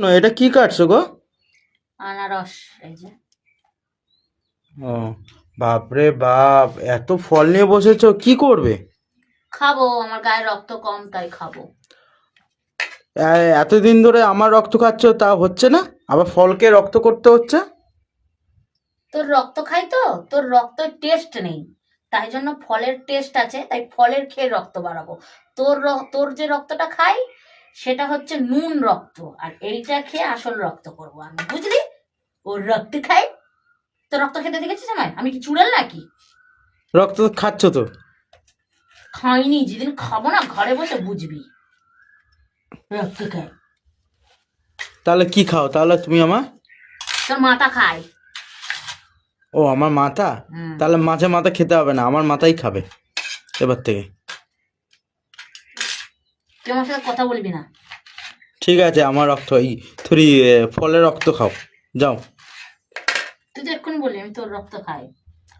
না, এটা কি কাটছো গো? আনারস। এই যে ও, বাপরে বাপ, এত ফল নিয়ে বসেছো, কি করবে? খাবো, আমার গায়ে রক্ত কম তাই খাবো। এতদিন ধরে আমার রক্ত খাচ্ছ, তা হচ্ছে না, আবার ফলকে রক্ত করতে হচ্ছে। তোর রক্ত খাই তো, তোর রক্তের টেস্ট নেই, তাই জন্য ফলের টেস্ট আছে, তাই ফলের খেয়ে রক্ত বাড়াবো। তোর যে রক্তটা খাই সেটা হচ্ছে নুন রক্ত, আর এইটা খেয়ে আসল রক্ত করবো আমি, বুঝলি? ওর রক্ত খাই। তোর রক্ত খেতে দেখেছিস আমায়? আমি কি চুড়াল নাকি? রক্ত খাচ্ছ তো? খাইনি, যেদিন খাবো না ঘরে বসে বুঝবি। রক্ত খাই। তাহলে কি খাও তাহলে তুমি আমার? তোর মাথা খায়। ও, আমার মাথা? হুম। তাহলে মাঝে মাথা খেতে হবে না, আমার মাথাই খাবে এবার থেকে। তুই আমার সাথে কথা বলবি না। ঠিক আছে, আমার রক্ত এই থরি ফলের রক্ত খাও, যাও। তুই তো এক্ষুনি বললি আমি তোর রক্ত খাই।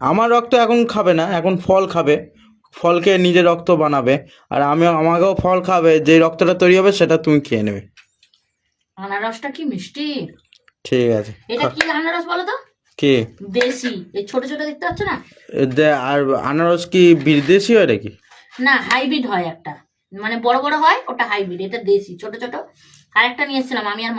আমার রক্ত এখন খাবে না, এখন ফল খাবে। ফলকে নিজে রক্ত বানাবে। আর আমাকেও ফল খাবে, যে রক্তটা তৈরি হবে সেটা তুমি খেয়ে নেবে। আনারসটা কি মিষ্টি। ঠিক আছে, এটা কি আনারস বলো তো? কি? দেশি, এই ছোট ছোট দেখতে পাচ্ছ না? আর আনারস কি বিদেশি হয় নাকি? না, হাইব্রিড হয় একটা, মানে বড় বড় হয়, ওটা হাইব্রিড, এটা দেশি ছোট ছোট। আরেকটা নিয়ে এসেছিলাম আমি আর